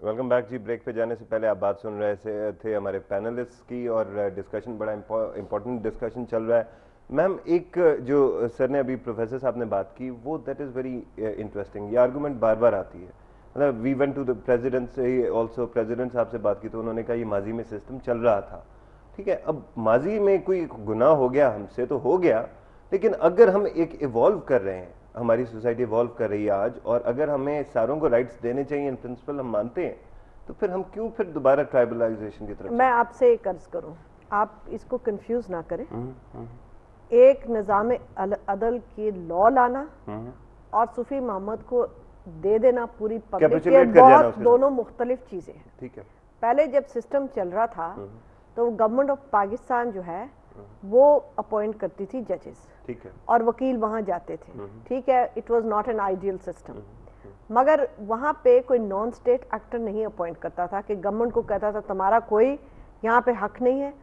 Welcome back जी। Break पे जाने से पहले आप बात सुन रहे थे हमारे पैनलिस्ट की और डिस्कशन बड़ा इंपॉर्टेंट डिस्कशन चल रहा है। मैम, एक जो सर ने अभी प्रोफेसर साहब ने बात की वो दैट इज़ वेरी इंटरेस्टिंग। ये आर्गूमेंट बार बार आती है। मतलब we went to the president से ऑल्सो, प्रेसिडेंट साहब से बात की तो उन्होंने कहा ये माजी में सिस्टम चल रहा था। ठीक है, अब माजी में कोई गुनाह हो गया हमसे तो हो गया, लेकिन अगर हम एक इवॉल्व कर रहे हैं, हमारी सोसाइटी इवॉल्व कर रही है आज, और अगर हमें सारों को राइट्स देने चाहिए इन प्रिंसिपल हम मानते हैं, तो फिर हम क्यों फिर दोबारा ट्राइबलाइजेशन की तरफ? मैं आपसे एक अर्ज करूं, आप इसको कंफ्यूज ना करें। एक निज़ाम अदल की लॉ लाना और सूफी मोहम्मद को दे देना पूरी पब्लिक के, बहुत दोनों मुख्तलिफ चीजें हैं। ठीक है, पहले जब सिस्टम चल रहा था तो गवर्नमेंट ऑफ पाकिस्तान जो है वो अपॉइंट करती थी जजेस, ठीक है, और वकील वहां जाते थे। ठीक है, it was not an ideal system, मगर वहां पे कोई नॉन स्टेट एक्टर नहीं अपॉइंट करता था कि गवर्नमेंट को कहता था तुम्हारा कोई यहाँ पे हक नहीं है,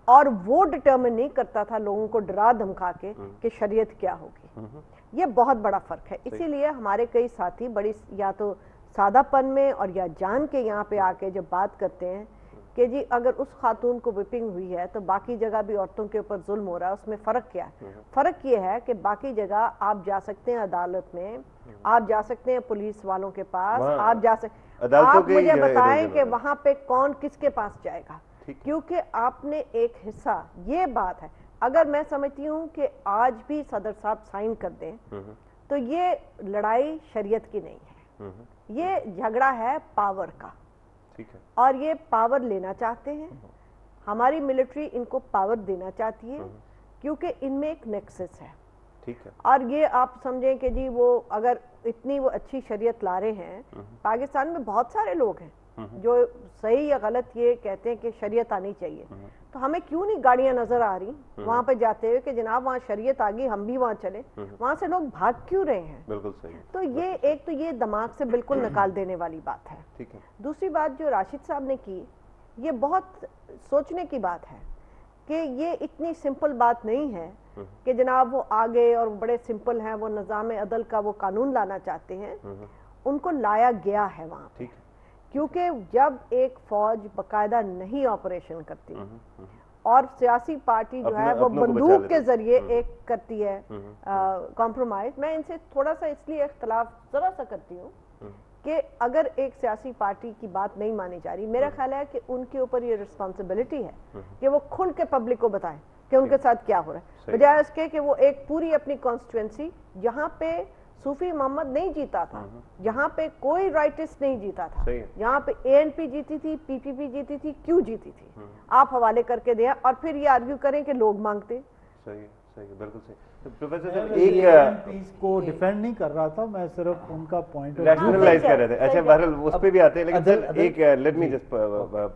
और वो डिटर्मिन नहीं करता था लोगों को डरा धमका के कि शरीयत क्या होगी। ये बहुत बड़ा फर्क है। इसीलिए हमारे कई साथी बड़ी या तो सादापन में और या जान के यहाँ पे आके जब बात करते हैं कि जी अगर उस खातून को विपिंग हुई है तो बाकी जगह भी औरतों के ऊपर जुल्म हो रहा है, उसमें फ़र्क क्या है? फ़र्क ये है कि बाकी जगह आप जा सकते हैं अदालत में, आप जा सकते हैं पुलिस वालों के पास, आप जा सकते, आप मुझे बताएं कि वहाँ पे कौन किसके पास जाएगा, क्योंकि आपने एक हिस्सा, ये बात है। अगर मैं समझती हूँ कि आज भी सदर साहब साइन कर दें तो ये लड़ाई शरीयत की नहीं है, ये झगड़ा है पावर का, और ये पावर लेना चाहते हैं। हमारी मिलिट्री इनको पावर देना चाहती है क्योंकि इनमें एक नेक्सस है। ठीक है, और ये आप समझें कि जी वो अगर इतनी वो अच्छी शरीयत ला रहे हैं, पाकिस्तान में बहुत सारे लोग हैं जो सही या गलत ये कहते हैं कि शरीयत आनी चाहिए, तो हमें क्यों नहीं गाड़ियां नजर आ रही वहां पे जाते हुए कि जनाब वहाँ शरीयत आ गई, हम भी वहाँ चले? वहां से लोग भाग क्यों रहे हैं? बिल्कुल सही। तो ये एक तो ये दिमाग से बिल्कुल निकाल देने वाली बात है। ठीक है, दूसरी बात जो राशिद साहब ने की, ये बहुत सोचने की बात है कि ये इतनी सिंपल बात नहीं है कि जनाब वो आ गए और बड़े सिंपल हैं, वो निज़ाम अदल का वो कानून लाना चाहते हैं। उनको लाया गया है वहाँ पे, क्योंकि जब एक फौज बकायदा नहीं ऑपरेशन करती और सियासी पार्टी जो है वो बंदूक के जरिए एक करती है कॉम्प्रोमाइज। मैं इनसे थोड़ा सा इसलिए इख्तलाफ जरा सा करती हूँ कि अगर एक सियासी पार्टी की बात नहीं मानी जा रही, मेरा ख्याल है कि उनके ऊपर ये रिस्पॉन्सिबिलिटी है कि वो खुल के पब्लिक को बताएं कि उनके साथ क्या हो रहा है, बजाय इसके कि वो एक पूरी अपनी कॉन्स्टिट्यूंसी, जहाँ पे सूफी मोहम्मद नहीं जीता था, जहाँ पे कोई राइटिस्ट नहीं जीता था, यहाँ पे एएनपी जीती थी, पीपीपी जीती थी, क्यों जीती थी, आप हवाले करके दिया और फिर ये आर्ग्यू करें कि लोग मांगते। सही सही, बिल्कुल सही। तो प्रोफेसर साहब एक पीस को डिफेंड नहीं कर रहा था, मैं सिर्फ उनका पॉइंट रैशनलाइज कर रहे थे। अच्छा, बहरहाल उस पे भी आते हैं, लेकिन सर एक let me just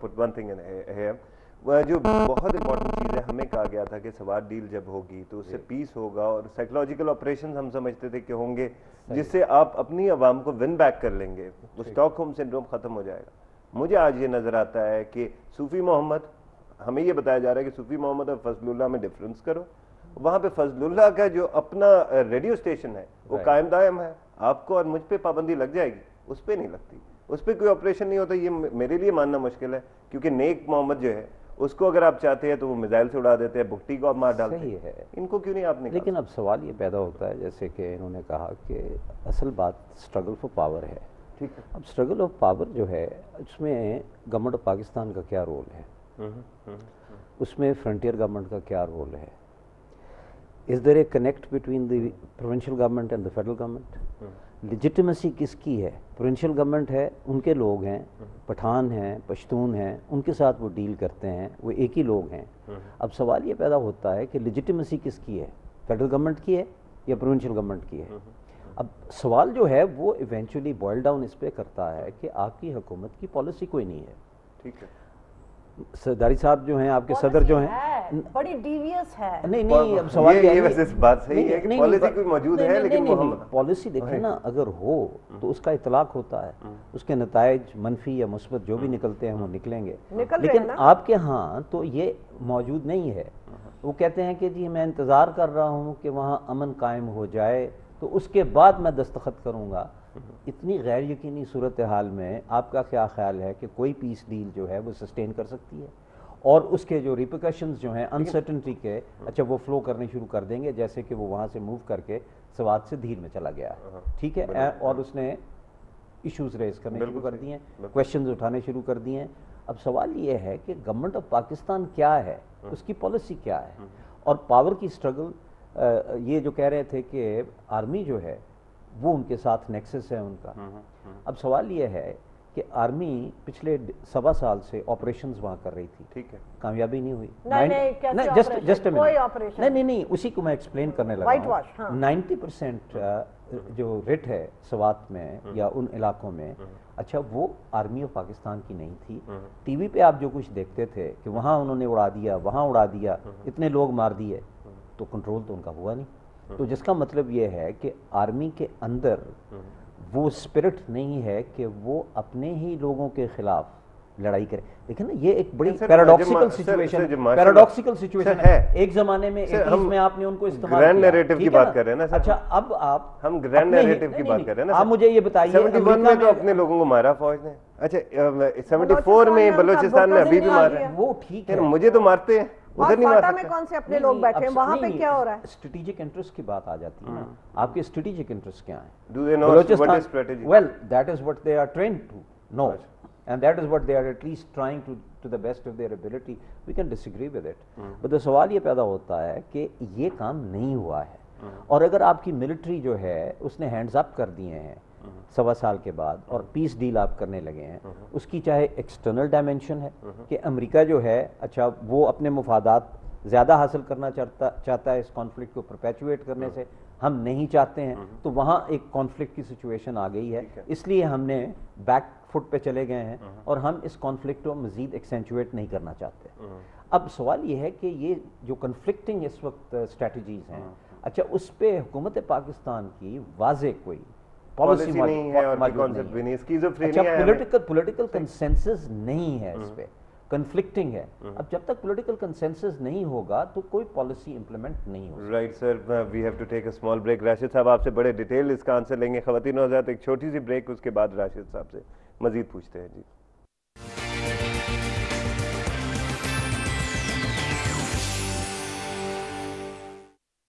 put one thing in here. वह जो बहुत इंपॉर्टेंट चीज़ है, हमें कहा गया था कि सवार डील जब होगी तो उससे पीस होगा और साइकोलॉजिकल ऑपरेशंस हम समझते थे कि होंगे जिससे आप अपनी आवाम को विन बैक कर लेंगे, वो स्टॉकहोम सिंड्रोम खत्म हो जाएगा। मुझे आज ये नजर आता है कि सूफी मोहम्मद, हमें ये बताया जा रहा है कि सूफी मोहम्मद और फजलुल्लाह में डिफरेंस करो। वहाँ पे फजलुल्लाह का जो अपना रेडियो स्टेशन है वो कायम दायम है, आपको और मुझ पे पाबंदी लग जाएगी, उस पर नहीं लगती, उस पर कोई ऑपरेशन नहीं होता। ये मेरे लिए मानना मुश्किल है, क्योंकि नेक मोहम्मद जो है उसको अगर आप चाहते हैं तो वो मिसाइल से उड़ा देते हैं, भुट्टी को आप मार डालते हैं। इनको क्यों नहीं आपने? लेकिन अब सवाल ये पैदा होता है, जैसे कि इन्होंने कहा कि असल बात स्ट्रगल फॉर पावर है। ठीक है, अब स्ट्रगल ऑफ पावर जो है उसमें गवर्नमेंट ऑफ पाकिस्तान का क्या रोल है, उसमें फ्रंटियर गवर्नमेंट का क्या रोल है? Is there a connect between the provincial government and the federal government? Legitimacy किसकी है? प्रोविंशियल गवर्नमेंट है, उनके लोग हैं, पठान हैं, पश्तून हैं, उनके साथ वो डील करते हैं, वो एक ही लोग हैं। अब सवाल ये पैदा होता है कि लेजिटिमेसी किसकी है, फेडरल गवर्नमेंट की है या प्रोविंशियल गवर्नमेंट की है? अब सवाल जो है वो इवेंचुअली बॉयल डाउन इस पे करता है कि आपकी हुकूमत की पॉलिसी कोई नहीं है। ठीक है, सरदारी साहब जो हैं आपके सदर जो हैं बड़ी डीवियस है। नहीं, अब सवाल ये वैसे बात सही है कि पॉलिसी कोई मौजूद है, लेकिन पॉलिसी देखिए ना, अगर हो तो उसका इतलाक होता है, उसके नताइज मनफी या मुस्बत जो भी निकलते हैं वो निकलेंगे, लेकिन आपके यहाँ तो ये मौजूद नहीं है। वो कहते हैं कि जी मैं इंतज़ार कर रहा हूँ कि वहाँ अमन कायम हो जाए तो उसके बाद मैं दस्तखत करूँगा। इतनी गैर यकीनी सूरत हाल में आपका क्या ख्याल है कि कोई पीस डील जो है वो सस्टेन कर सकती है, और उसके जो रिपरकशंस जो हैं अनसर्टनिटी के, अच्छा वो फ्लो करने शुरू कर देंगे, जैसे कि वो वहाँ से मूव करके सवात से धीर में चला गया, ठीक है, और उसने इश्यूज रेज करने शुरू कर दिए, क्वेश्चंस उठाने शुरू कर दिए। अब सवाल ये है कि गवर्नमेंट ऑफ पाकिस्तान क्या है, उसकी पॉलिसी क्या है, और पावर की स्ट्रगल, ये जो कह रहे थे कि आर्मी जो है वो उनके साथ नेक्सस है उनका। अब सवाल ये है कि आर्मी पिछले 1.25 साल से ऑपरेशंस वहाँ कर रही थी, ठीक है, कामयाबी नहीं हुई। नहीं, उसी को मैं एक्सप्लेन करने लगा। 90% जो रेट है सवात में या उन इलाकों में, अच्छा वो आर्मी ऑफ पाकिस्तान की नहीं थी। टीवी पे आप जो कुछ देखते थे कि वहाँ उन्होंने उड़ा दिया, वहाँ उड़ा दिया, इतने लोग मार दिए, तो कंट्रोल तो उनका हुआ नहीं। तो जिसका मतलब ये है कि आर्मी के अंदर वो स्पिरिट नहीं है कि वो अपने ही लोगों के खिलाफ लड़ाई करे। देखिए ना, ये एक बड़ी पैराडॉक्सिकल सिचुएशन है। एक जमाने में 80s में आपने उनको इस्तेमाल ग्रैंड नैरेटिव की बात कर रहे हैं ना सर। अच्छा, अब आप हम ग्रैंड नैरेटिव की बात कर रहे हैं ना। आप मुझे ये बताइए, 71 में तो अपने लोगों को मारा फौज ने, अच्छा 74 में बलूचिस्तान में अभी भी मार रहे हैं, वो ठीक है, मुझे तो मारते हैं, उधर नहीं मार सकते। में कौन से अपने लोग बैठे हैं, वहां पे क्या हो रहा है? स्ट्रेटेजिक इंटरेस्ट की बात आ जाती है ना, आपके स्ट्रेटेजिक इंटरेस्ट क्या है? Do they know what is strategy? Well, that is what they are trained to know, and that is what they are at least trying to the best of their ability. We can disagree with it, but the सवाल ये पैदा होता है कि ये काम नहीं हुआ है, और अगर आपकी मिलिट्री जो है उसने हैंड्स अप कर दिए हैं 1.25 साल के बाद, और पीस डील आप करने लगे हैं, उसकी चाहे एक्सटर्नल डायमेंशन है कि अमेरिका जो है, अच्छा वो अपने मुफादात ज़्यादा हासिल करना चाहता है इस कॉन्फ्लिक्ट को परपेचुएट करने से, हम नहीं चाहते हैं, तो वहाँ एक कॉन्फ्लिक्ट की सिचुएशन आ गई है, इसलिए हमने बैक फुट पे चले गए हैं और हम इस कॉन्फ्लिक्ट को मज़ीद एक्सेंचुएट नहीं करना चाहते। अब सवाल ये है कि ये जो कन्फ्लिक्टिंग इस वक्त स्ट्रेटजीज हैं, अच्छा उस पर हुकूमत पाकिस्तान की वाज़े कोई पॉलिसी नहीं है और कॉन्सेप्ट भी नहीं, अच्छा पॉलिटिकल कंसेंसस नहीं है इस पे, कन्फ्लिक्टिंग है। अब जब तक पॉलिटिकल कंसेंसस नहीं होगा तो कोई पॉलिसी इंप्लीमेंट नहीं होगी। Right sir, we have to take a small break. Rashid साहब आपसे बड़े डिटेल इसका आंसर लेंगे, ख़वातीन हज़रात एक छोटी सी ब्रेक, उसके बाद राशिद साहब से मजीद पूछते हैं जी।